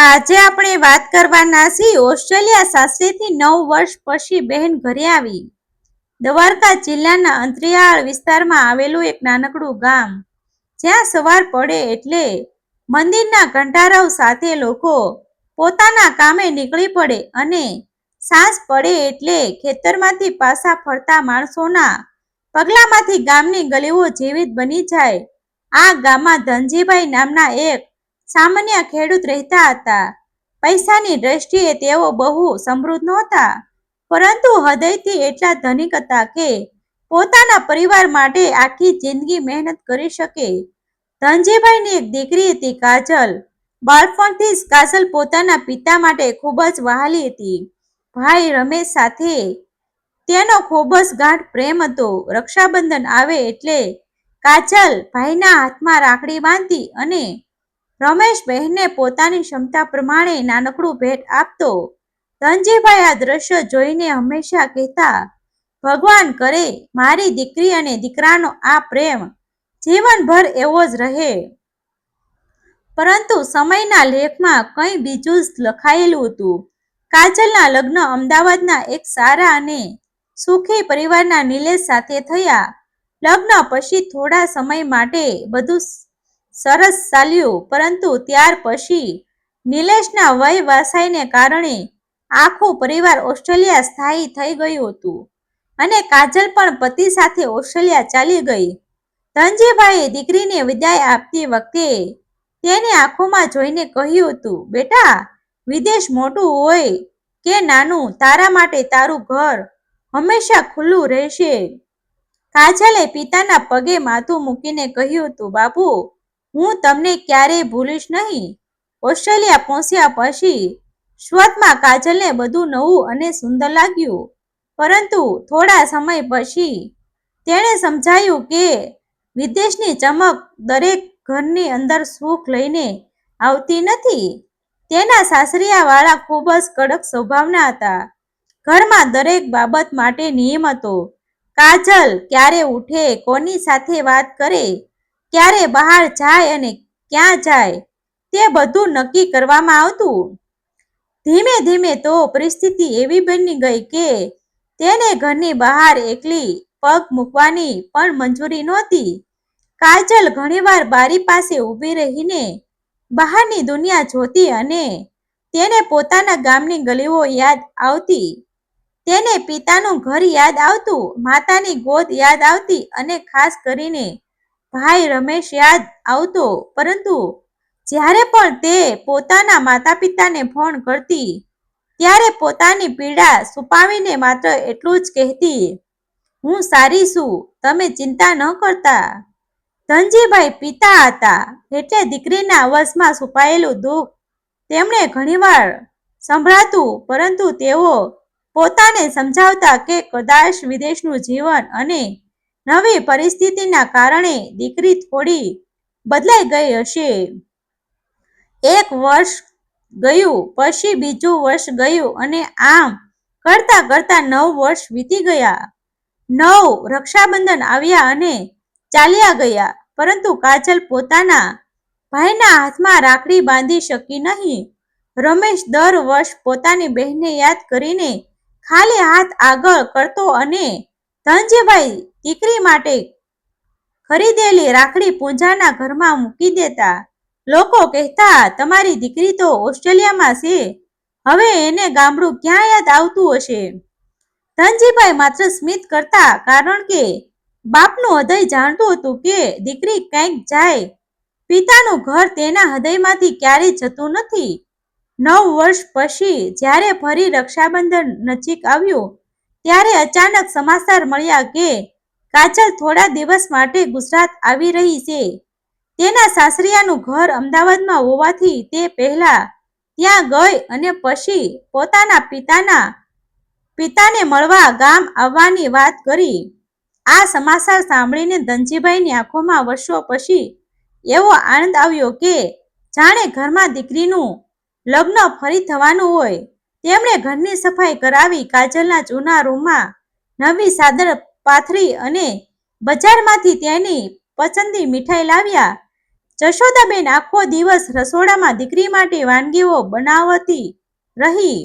આજે આપણે વાત કરવાના છીએ ઓસ્ટ્રેલિયા સાસરેથી 9 વર્ષ પછી બહેન ઘરે આવી. દ્વારકા જિલ્લાના અંતરિયાળ વિસ્તારમાં આવેલું એક નાનકડું ગામ, જ્યાં સવાર પડે એટલે મંદિરના ઘંટારવ સાથે લોકો પોતાના કામે નીકળી પડે અને સાંજ પડે એટલે ખેતરમાંથી પાછા ફરતા માણસોના પગલામાંથી ગામની ગલીઓ જીવિત બની જાય. આ ગામમાં ધનજીભાઈ નામના એક સામાન્ય ખેડૂત રહેતા હતા. પૈસાની દ્રષ્ટિએ તેઓ બહુ સમૃદ્ધ નહોતા, પરંતુ હૃદયથી એટલા ધનિક હતા કે પોતાના પરિવાર માટે આખી જિંદગી મહેનત કરી શકે. ધનજીભાઈની એક દીકરી હતી, કાજલ. બાળપણથી જ કાજલ પોતાના પિતા માટે ખૂબ જ વહાલી હતી. ભાઈ રમેશ સાથે તેનો ખૂબ જ ગાઢ પ્રેમ હતો. રક્ષાબંધન આવે એટલે કાજલ ભાઈના હાથમાં રાખડી બાંધતી અને રમેશ બહેનને પોતાની ક્ષમતા પ્રમાણે નાનકડું ભેટ આપતો. ધનજીભાઈ આ દ્રશ્ય જોઈને હંમેશા કહેતા, ભગવાન કરે મારી દીકરી અને દીકરાનો આ પ્રેમ જીવનભર એવો જ રહે. પરંતુ સમયના લેખમાં કંઈ બીજું જ લખાયેલું હતું. કાજલના લગ્ન અમદાવાદના એક સારા અને સુખી પરિવારના નિલેશ સાથે થયા. લગ્ન પછી થોડા સમય માટે બધું સરસ ચાલ્યું, પરંતુ ત્યાર પછી નિલેશના વય વાસાઈને કારણે આખું પરિવાર ઓસ્ટ્રેલિયા સ્થાયી થઈ ગયું હતું અને કાજલ પણ પતિ સાથે ઓસ્ટ્રેલિયા ચાલી ગઈ. ધનજીભાઈએ દીકરીને વિદાય આપતી વખતે તેની આંખોમાં જોઈને કહ્યું હતું, બેટા, વિદેશ મોટું હોય કે નાનું, તારા માટે તારું ઘર હંમેશા ખુલ્લું રહેશે. કાજલે પિતાના પગે માથું મૂકીને કહ્યું હતું, બાપુ, હું તમને ક્યારેય ભૂલીશ નહીં. ઓસ્ટ્રેલિયા પહોંચ્યા પછી શરૂઆતમાં કાજલને બધું નવું અને સુંદર લાગ્યું, પરંતુ થોડા સમય પછી તેણે સમજાયું કે વિદેશની ચમક દરેક ઘરની અંદર સુખ લઈને આવતી નથી. તેના સાસરિયાવાળા ખૂબ જ કડક સ્વભાવના હતા. ઘરમાં દરેક બાબત માટે નિયમ હતો. કાજલ ક્યારે ઉઠે, કોની સાથે વાત કરે, ક્યારે બહાર જાય અને ક્યાં જાય, તે બધું નક્કી કરવામાં આવતું. ધીમે ધીમે તો પરિસ્થિતિ એવી બની ગઈ કે તેને ઘરની બહાર એકલી પગ મૂકવાની પણ મંજૂરી નહોતી. કાજલ ઘણીવાર બારી પાસે ઊભી રહીને બહારની દુનિયા જોતી અને તેને પોતાના ગામની ગલીઓ યાદ આવતી. તેને પિતાનું ઘર યાદ આવતું, માતાની ગોદ યાદ આવતી અને ખાસ કરીને ભાઈ રમેશ યાદ આવતો. પરંતુ જ્યારે પણ તે પોતાના માતા પિતાને ફોન કરતી, ત્યારે પોતાની પીડા છુપાવીને માત્ર એટલું જ કહેતી, હું સારી છું, તમે ચિંતા ન કરતા. ધનજીભાઈ પિતા હતા એટલે દીકરીના અવાજમાં છુપાયેલું દુઃખ તેમને ઘણીવાર સંભળાતું, પરંતુ તેઓ પોતાને સમજાવતા કે કદાચ વિદેશનું જીવન અને નવી પરિસ્થિતિના કારણે દીકરી થોડી બદલાઈ ગઈ હશે. એક વર્ષ ગયું, પછી બીજું વર્ષ ગયું અને આમ કરતા કરતા 9 વર્ષ વીતી ગયા. 9 રક્ષાબંધન આવ્યા અને ચાલ્યા ગયા, પરંતુ કાજલ પોતાના ભાઈના હાથમાં રાખડી બાંધી શકી નહીં. રમેશ દર વર્ષ પોતાની બહેનને યાદ કરીને ખાલી હાથ આગળ કરતો અને ધનજીભાઈ દીકરી માટે ખરીદેલી રાખડી પૂજાના ઘરમાં મૂકી દેતા. લોકો કહેતા, તમારી દીકરી તો ઓસ્ટ્રેલિયામાં છે, હવે એને ગામડું ક્યાં યાદ આવતું હશે. ધનજીભાઈ માત્ર સ્મિત કરતા, કારણ કે બાપનું હૃદય જાણતું હતું કે દીકરી ક્યાંક જાય, પિતાનું ઘર તેના હૃદયમાંથી ક્યારેય જતું નથી. 9 વર્ષ પછી જ્યારે ફરી રક્ષાબંધન નજીક આવ્યું, ત્યારે અચાનક સમાચાર મળ્યા કે કાજલ થોડા દિવસ માટે ગુજરાત આવી રહી છે. તેના સાસરિયાનું ઘર અમદાવાદમાં હોવાથી તે પહેલા ત્યાં ગઈ અને પછી પોતાના પિતાને મળવા ગામ આવવાની વાત કરી. આ સમાચાર સાંભળીને ધનજીભાઈની આંખોમાં વર્ષો પછી એવો આનંદ આવ્યો કે જાણે ઘરમાં દીકરીનું લગ્ન ફરી થવાનું હોય. તેમણે ઘરની સફાઈ કરાવી, કાજલના જૂના રૂમમાં નવી ચાદર પાથરી અને બજારમાંથી તેની પસંદની મીઠાઈ લાવ્યા. જશોદાબેન આખો દિવસ રસોડામાં દીકરી માટે વાનગીઓ બનાવતી રહી.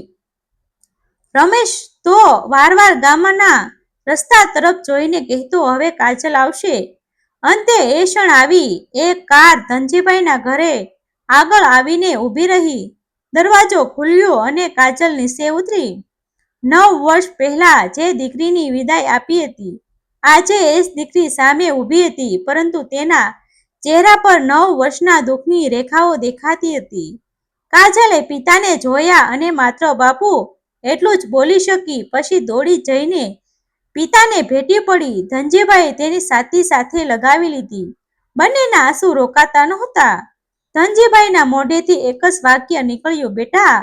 રમેશ તો વારવાર ગામના રસ્તા તરફ જોઈને કહેતો, હવે કાજલ આવશે. અંતે એ ક્ષણ આવી. એક કાર ધનજીભાઈના ઘરે આગળ આવીને ઊભી રહી. દરવાજો ખુલ્યો અને કાજલ નીચે ઉતરી. 9 વર્ષ પહેલા જે દીકરીની વિદાય આપી હતી, આજે એ જ દીકરી સામે ઊભી હતી, પરંતુ તેના ચહેરા પર 9 વર્ષના દુઃખની રેખાઓ દેખાતી હતી. કાજલે પિતાને જોયા અને માત્ર બાપુ એટલું જ બોલી શકી. પછી દોડી જઈને પિતાને ભેટી પડી. ધનજીભાઈએ તેની છાતી સાથે લગાવી લીધી. બંનેના આંસુ રોકાતા નહોતા. ધનજીભાઈના મોઢેથી એક જ વાક્ય નીકળ્યું, બેટા,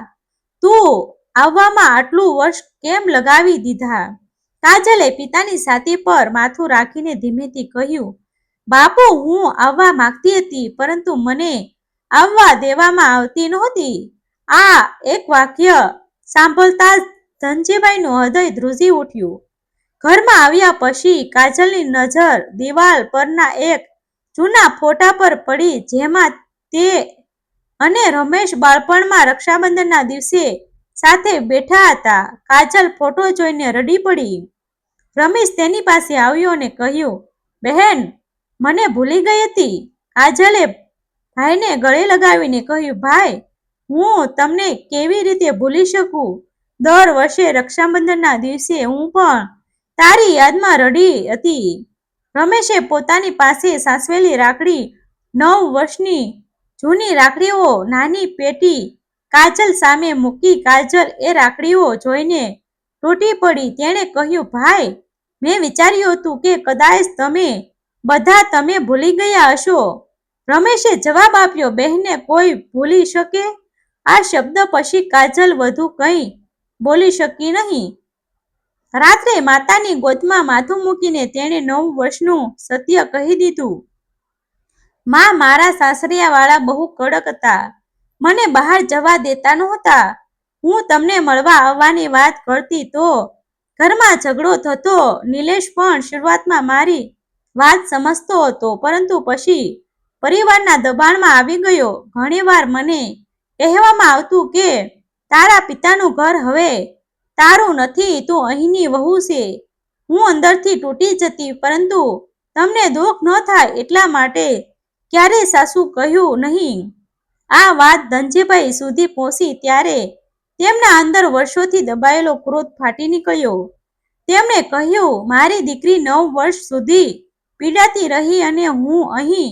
તું આવવામાં આટલું વર્ષ કેમ લગાવી દીધા? કાજલે પિતાની છાતી પર માથું રાખીને ધીમેથી કહ્યું, બાપુ, હું આવવા માંગતી હતી, પરંતુ મને આવવા દેવામાં આવતી નહોતી. આ એક વાક્ય સાંભળતા જ ધનજીભાઈનું હૃદય ધ્રુજી ઉઠ્યું. ઘરમાં આવ્યા પછી કાજલની નજર દિવાલ પરના એક જૂના ફોટા પર પડી, જેમાં તે અને રમેશ બાળપણમાં રક્ષાબંધનના દિવસે સાથે બેઠા હતા. કાજલ ફોટો જોઈને રડી પડી. રમેશ તેની પાસે આવ્યો અને કહ્યું, બહેન, મને ભૂલી ગઈ હતી. કાજલે ભાઈને ગળે લગાવીને કહ્યું, ભાઈ, હું તમને કેવી રીતે ભૂલી શકું? દર વર્ષે રક્ષાબંધનના દિવસે હું પણ તારી યાદમાં રડી હતી. રમેશે પોતાની પાસે સાચવેલી રાખડી, 9 વર્ષની જૂની રાખડીઓ નાની પેટી કાજલ સામે મૂકી. કાજલ એ રાખડીઓ જોઈને તૂટી પડી. તેણે કહ્યું, ભાઈ, મેં વિચાર્યું હતું કે કદાચ તમે બધા તમે ભૂલી ગયા હશો. રમેશે જવાબ આપ્યો, બહેનને કોઈ ભૂલી શકે? આ શબ્દ પછી કાજલ વધુ કંઈ બોલી શકી નહીં. રાત્રે માતાની ગોદમાં માથું મૂકીને તેણે 9 વર્ષનું સત્ય કહી દીધું. માં, મારા સાસરિયાવાળા બહુ કડક હતા. મને બહાર જવા દેતા નહોતા. હું તમને મળવા આવવાની વાત કરતી તો ઘરમાં ઝઘડો થતો. નિલેશ પણ શરૂઆતમાં મારી વાત સમજતો હતો, પરંતુ પછી પરિવારના દબાણમાં આવી ગયો. ઘણીવાર મને કહેવામાં આવતું કે તારા પિતાનું ઘર હવે તારું નથી, તું અહીંની વહુ છે. હું અંદરથી તૂટી જતી, પરંતુ તમને દુઃખ ન થાય એટલા માટે ક્યારેય સાસુ કહ્યું નહીં. આ વાત ધનજીભાઈ સુધી પહોંચી ત્યારે તેમના અંદર વર્ષોથી દબાયેલો ક્રોધ ફાટી નીકળ્યો. તેમણે કહ્યું, મારી દીકરી 9 વર્ષ સુધી પીડાતી રહી અને હું અહીં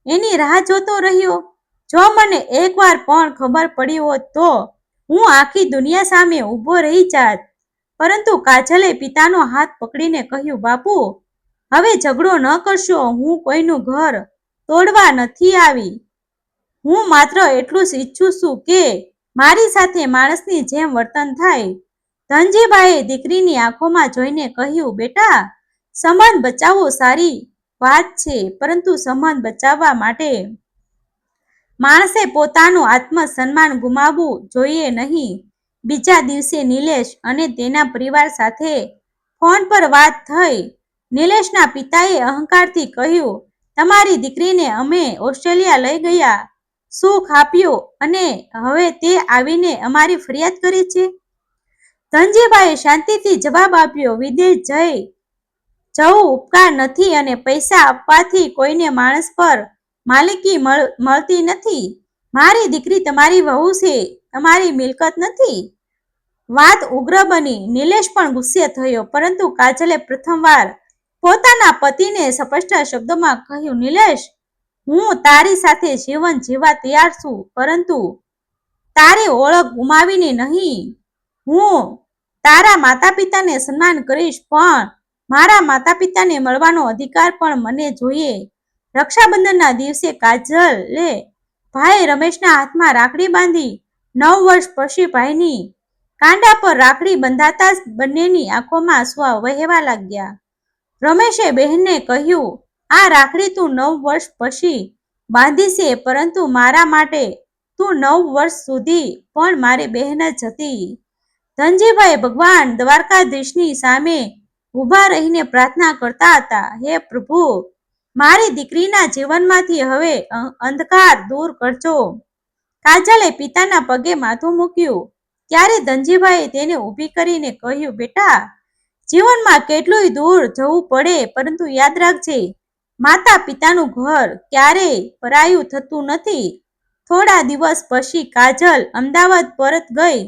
એની રાહ જોતો રહ્યો. જો મને એકવાર પણ ખબર પડી હોત તો હું આખી દુનિયા સામે ઊભો રહી જાત. પરંતુ કાજલે પિતાનો હાથ પકડીને કહ્યું, બાપુ, હવે ઝઘડો ન કરશો. હું કોઈનું ઘર તોડવા નથી આવી. હું માત્ર એટલું જ ઈચ્છું છું કે મારી સાથે માણસની જેમ વર્તન થાય. ધનજીભાઈએ દીકરીની આંખોમાં જોઈને કહ્યું, બેટા, સંબંધ બચાવવો સારી વાત છે, પરંતુ સંબંધ બચાવવા માટે માણસે પોતાનું આત્મસન્માન ગુમાવવું જોઈએ નહીં. બીજા દિવસે નિલેશ અને તેના પરિવાર સાથે ફોન પર વાત થઈ. નિલેશના પિતાએ અહંકારથી કહ્યું, તમારી દીકરીને અમે ઓસ્ટ્રેલિયા લઈ ગયા, સુખ આપ્યું અને હવે તે આવીને અમારી ફરિયાદ કરે છે. ધનજીભાઈએ શાંતિથી જવાબ આપ્યો, વિદેશ જવું ઉપકાર નથી અને પૈસા આપવાથી કોઈને માણસ પર માલિકી મળતી નથી. મારી દીકરી તમારી વહુ છે, તમારી મિલકત નથી. વાત ઉગ્ર બની. નિલેશ પણ ગુસ્સે થયો, પરંતુ કાજલે પ્રથમવાર પોતાના પતિને સ્પષ્ટ શબ્દોમાં કહ્યું, નિલેશ, હું તારી સાથે જીવન જીવવા તૈયાર છું, પરંતુ તારી ઓળખ ગુમાવીને નહીં. હું તારા માતા પિતાને સન્માન કરીશ, પણ મારા માતા પિતાને મળવાનો અધિકાર પણ મને જોઈએ. રક્ષાબંધનના દિવસે કાજલે ભાઈ રમેશના હાથમાં રાખડી બાંધી. 9 વર્ષ પછી ભાઈની કાંડા પર રાખડી બંધાતા જ બંનેની આંખોમાં આંસુ વહેવા લાગ્યા. રમેશે બહેનને કહ્યું, આ રાખડી તું 9 વર્ષ પછી બાંધી છે, પરંતુ મારા માટે તું 9 વર્ષ સુધી પણ મારી બહેન જ હતી. ધનજીભાઈ ભગવાન દ્વારકાધીશની સામે ઊભા રહીને પ્રાર્થના કરતા હતા, હે પ્રભુ, મારી દીકરીના જીવનમાંથી હવે અંધકાર દૂર કરજો. કાજલે પિતાના પગે માથું મૂક્યું. ત્યારે ધનજીભાઈએ તેને ઊભી કરીને કહ્યું, બેટા, જીવનમાં કેટલુંય દૂર જવું પડે, પરંતુ યાદ રાખજે, માતા પિતાનું ઘર ક્યારેય પરાયું થતું નથી. થોડા દિવસ પછી કાજલ અમદાવાદ પરત ગઈ,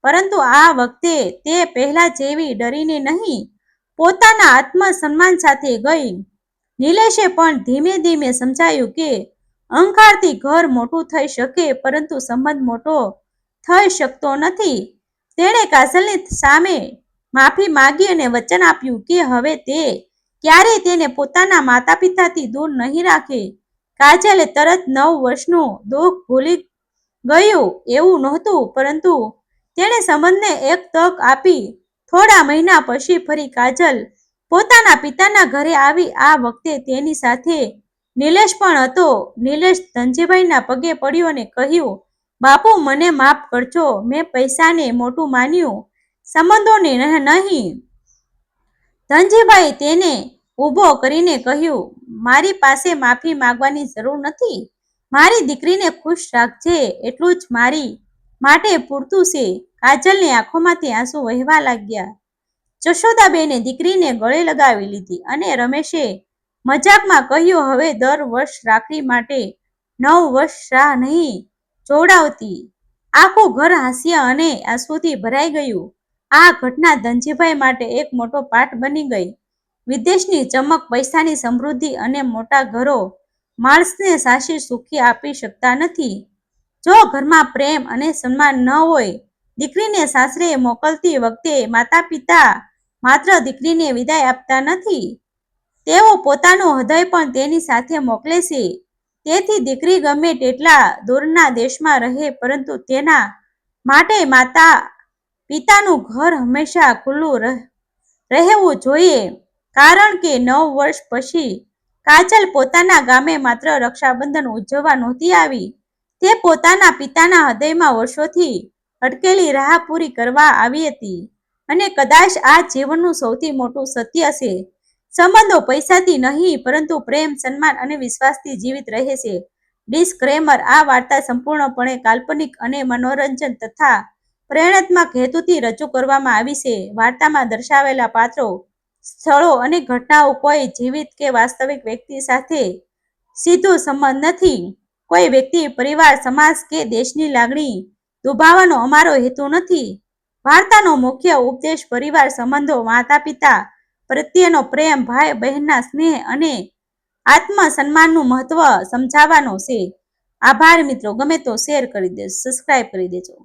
પરંતુ આ વખતે તે પહેલા જેવી ડરીને નહીં, પોતાના આત્મસન્માન સાથે ગઈ. નિલેશે પણ ધીમે ધીમે સમજાયું કે અહંકારથી ઘર મોટું થઈ શકે, પરંતુ સંબંધ મોટો થઈ શકતો નથી. તેણે કાજલની સામે માફી માંગી અને વચન આપ્યું કે હવે તે ક્યારેય તેને પોતાના માતા પિતાથી દૂર નહીં રાખે. કાજલે તરત 9 વર્ષનું દુઃખ ભૂલી ગયું એવું નહોતું, પરંતુ તેણે સંબંધને એક તક આપી. થોડા મહિના પછી ફરી કાજલ પોતાના પિતાના ઘરે આવી. આ વખતે તેની સાથે નિલેશ પણ હતો. નિલેશ ધનજીભાઈના પગે પડ્યો અને કહ્યું, બાપુ, મને માફ કરજો. મેં પૈસાને મોટું માન્યું, સંબંધોને નહીં. ધનજીભાઈ તેને ઊભો કરીને કહ્યું, મારી પાસે માફી માંગવાની જરૂર નથી. મારી દીકરીને ખુશ રાખજે, એટલું જ મારી માટે પૂરતું છે. કાજલની આંખોમાંથી આંસુ વહેવા લાગ્યા. જશોદાબેને દીકરીને ગળે લગાવી લીધી અને રમેશે મજાકમાં કહ્યું, હવે દર વર્ષ રાખડી માટે 9 વર્ષ રાહ નહીં જોડાવતી. આખું ઘર હાસ્ય અને આંસુથી ભરાઈ ગયું. આ ઘટના ધનજીભાઈ માટે એક મોટો પાઠ બની ગઈ. વિદેશની ચમક, પૈસાની સમૃદ્ધિ અને મોટા ઘરો માણસને સાચી સુખી આપી શકતા નથી. જો ઘરમાં પ્રેમ અને સન્માન ન હોય. દીકરીને સાસરે મોકલતી વખતે માતા પિતા માત્ર દીકરીને વિદાય આપતા નથી, તેઓ પોતાનું હૃદય પણ તેની સાથે મોકલે છે. તેથી દીકરી ગમે તેટલા દૂરના દેશમાં રહે, પરંતુ તેના માટે માતા પિતાનું ઘર હંમેશા ખુલ્લું રહેવું જોઈએ. કારણ કે 9 વર્ષ પછી કાજલ પોતાના ગામે માત્ર રક્ષાબંધન ઉજવવા નહોતી આવી, તે પોતાના પિતાના હૃદયમાં વર્ષોથી અટકેલી રાહ પૂરી કરવા આવી હતી. અને કદાચ આ જીવનનું સૌથી મોટું સત્ય છે. સંબંધો પૈસાથી નહીં, પરંતુ પ્રેમ, સન્માન અને વિશ્વાસથી જીવિત રહે છે. ડિસ્ક્લેમર: આ વાર્તા સંપૂર્ણપણે કાલ્પનિક અને મનોરંજન તથા પ્રેરણાત્મક હેતુથી રજૂ કરવામાં આવી છે. વાર્તામાં દર્શાવેલા પાત્રો, સ્થળો અને ઘટનાઓ કોઈ જીવિત કે વાસ્તવિક વ્યક્તિ સાથે સીધો સંબંધ નથી. કોઈ વ્યક્તિ, પરિવાર, સમાજ કે દેશની લાગણી દુભાવવાનો અમારો હેતુ નથી. વાર્તાનો મુખ્ય ઉદ્દેશ પરિવાર સંબંધો, માતા પિતા પ્રત્યેનો પ્રેમ, ભાઈ બહેનના સ્નેહ અને આત્મસન્માનનું મહત્વ સમજાવવાનો છે. આભાર મિત્રો. ગમે તો શેર કરી દેજો, સબસ્ક્રાઇબ કરી દેજો.